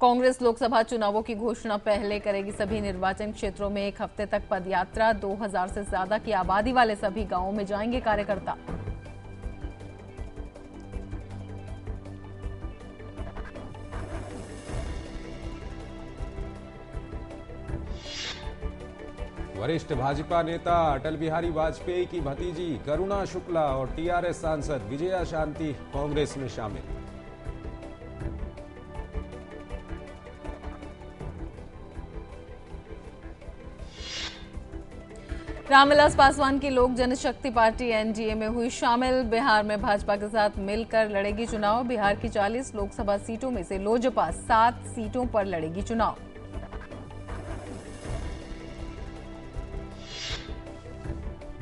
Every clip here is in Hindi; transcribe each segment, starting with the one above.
कांग्रेस लोकसभा चुनावों की घोषणा पहले करेगी। सभी निर्वाचन क्षेत्रों में एक हफ्ते तक पदयात्रा। 2000 से ज्यादा की आबादी वाले सभी गांवों में जाएंगे कार्यकर्ता। वरिष्ठ भाजपा नेता अटल बिहारी वाजपेयी की भतीजी करुणा शुक्ला और टीआरएस सांसद विजया शांति कांग्रेस में शामिल। रामविलास पासवान की लोक जनशक्ति पार्टी एनडीए में हुई शामिल। बिहार में भाजपा के साथ मिलकर लड़ेगी चुनाव। बिहार की 40 लोकसभा सीटों में से लोजपा 7 सीटों पर लड़ेगी चुनाव।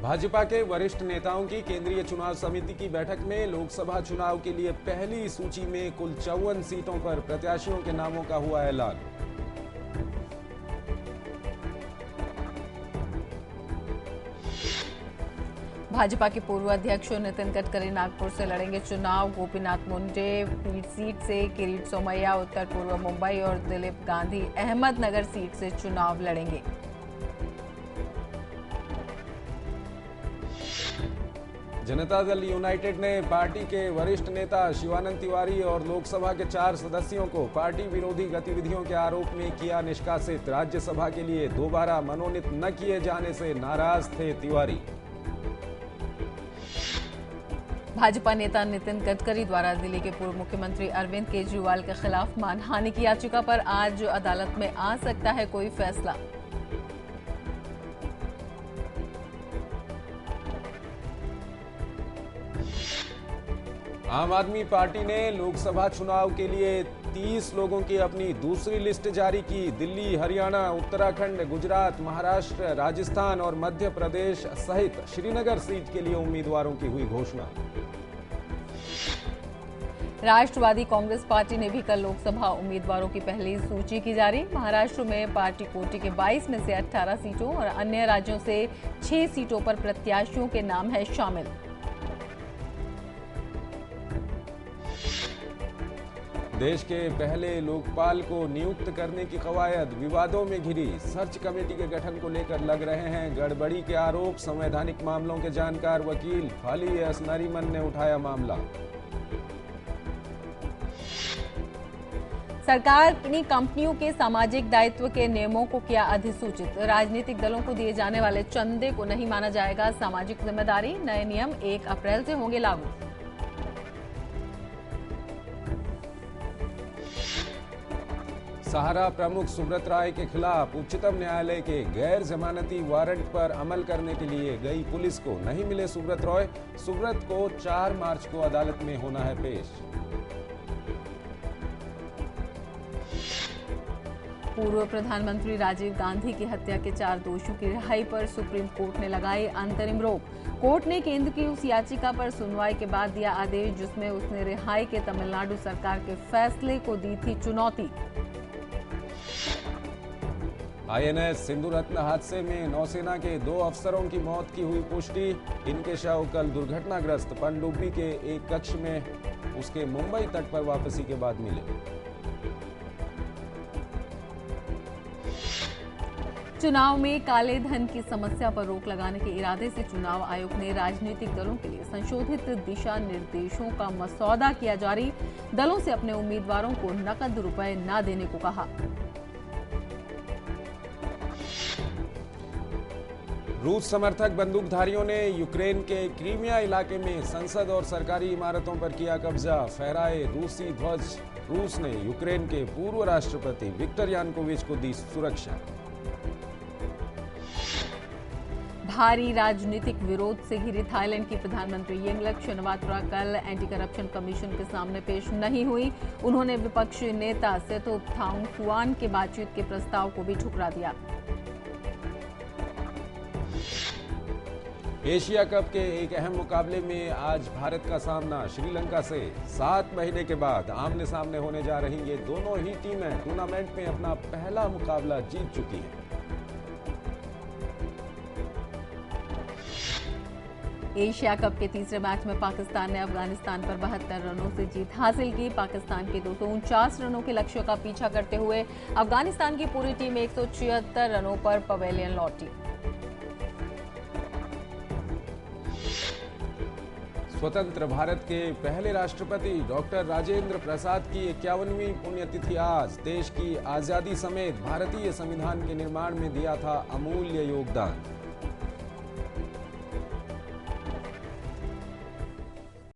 भाजपा के वरिष्ठ नेताओं की केंद्रीय चुनाव समिति की बैठक में लोकसभा चुनाव के लिए पहली सूची में कुल 54 सीटों पर प्रत्याशियों के नामों का हुआ ऐलान। भाजपा के पूर्व अध्यक्ष नितिन गडकरी नागपुर से लड़ेंगे चुनाव। गोपीनाथ मुंडे पीठ सीट से, किरीट सोमैया उत्तर पूर्व मुंबई और दिलीप गांधी अहमदनगर सीट से चुनाव लड़ेंगे। जनता दल यूनाइटेड ने पार्टी के वरिष्ठ नेता शिवानंद तिवारी और लोकसभा के 4 सदस्यों को पार्टी विरोधी गतिविधियों के आरोप में किया निष्कासित। राज्यसभा के लिए दोबारा मनोनीत न किए जाने से नाराज थे तिवारी। भाजपा नेता नितिन गडकरी द्वारा दिल्ली के पूर्व मुख्यमंत्री अरविंद केजरीवाल के खिलाफ मानहानि की याचिका पर आज अदालत में आ सकता है कोई फैसला। आम आदमी पार्टी ने लोकसभा चुनाव के लिए 30 लोगों की अपनी दूसरी लिस्ट जारी की। दिल्ली, हरियाणा, उत्तराखंड, गुजरात, महाराष्ट्र, राजस्थान और मध्य प्रदेश सहित श्रीनगर सीट के लिए उम्मीदवारों की हुई घोषणा। राष्ट्रवादी कांग्रेस पार्टी ने भी कल लोकसभा उम्मीदवारों की पहली सूची की जारी। महाराष्ट्र में पार्टी कोटे के 22 में से 18 सीटों और अन्य राज्यों से 6 सीटों पर प्रत्याशियों के नाम है शामिल। देश के पहले लोकपाल को नियुक्त करने की कवायद विवादों में घिरी। सर्च कमेटी के गठन को लेकर लग रहे हैं गड़बड़ी के आरोप। संवैधानिक मामलों के जानकार वकील फाली एस नरीमन ने उठाया मामला। सरकार ने कंपनियों के सामाजिक दायित्व के नियमों को किया अधिसूचित। राजनीतिक दलों को दिए जाने वाले चंदे को नहीं माना जाएगा सामाजिक जिम्मेदारी। नए नियम 1 अप्रैल से होंगे लागू। सहारा प्रमुख सुब्रत राय के खिलाफ उच्चतम न्यायालय के गैर जमानती वारंट पर अमल करने के लिए गई पुलिस को नहीं मिले सुब्रत रॉय। सुब्रत को 4 मार्च को अदालत में होना है पेश। पूर्व प्रधानमंत्री राजीव गांधी की हत्या के 4 दोषियों की रिहाई पर सुप्रीम कोर्ट ने लगाई अंतरिम रोक। कोर्ट ने केंद्र की उस याचिका पर सुनवाई के बाद दिया आदेश जिसमें उसने रिहाई के तमिलनाडु सरकार के फैसले को दी थी चुनौती। आईएनएस सिंधु रत्न हादसे में नौसेना के 2 अफसरों की मौत की हुई पुष्टि। इनके शव कल दुर्घटनाग्रस्त पनडुब्बी के एक कक्ष में उसके मुंबई तट पर वापसी के बाद मिले। चुनाव में काले धन की समस्या पर रोक लगाने के इरादे से चुनाव आयोग ने राजनीतिक दलों के लिए संशोधित दिशा निर्देशों का मसौदा किया जारी। दलों से अपने उम्मीदवारों को नकद रुपए न देने को कहा। रूस समर्थक बंदूकधारियों ने यूक्रेन के क्रीमिया इलाके में संसद और सरकारी इमारतों पर किया कब्जा। फहराए रूसी ध्वज। रूस ने यूक्रेन के पूर्व राष्ट्रपति विक्टर यानुकोविच को दी सुरक्षा। भारी राजनीतिक विरोध से घिरी थाईलैंड की प्रधानमंत्री यिंगलक शिनवात्रा कल एंटी करप्शन कमीशन के सामने पेश नहीं हुई। उन्होंने विपक्षी नेता सेतोप थांगखुआन के बातचीत के प्रस्ताव को भी ठुकरा दिया। एशिया कप के एक अहम मुकाबले में आज भारत का सामना श्रीलंका से। 7 महीने के बाद आमने सामने होने जा रही ये दोनों ही टीमें टूर्नामेंट में अपना पहला मुकाबला जीत चुकी हैं। एशिया कप के तीसरे मैच में पाकिस्तान ने अफगानिस्तान पर 72 रनों से जीत हासिल की। पाकिस्तान के 249 रनों के लक्ष्य का पीछा करते हुए अफगानिस्तान की पूरी टीम 176 रनों पर पवेलियन लौटी। स्वतंत्र भारत के पहले राष्ट्रपति डॉक्टर राजेंद्र प्रसाद की 51वीं पुण्यतिथि आज। देश की आजादी समेत भारतीय संविधान के निर्माण में दिया था अमूल्य योगदान।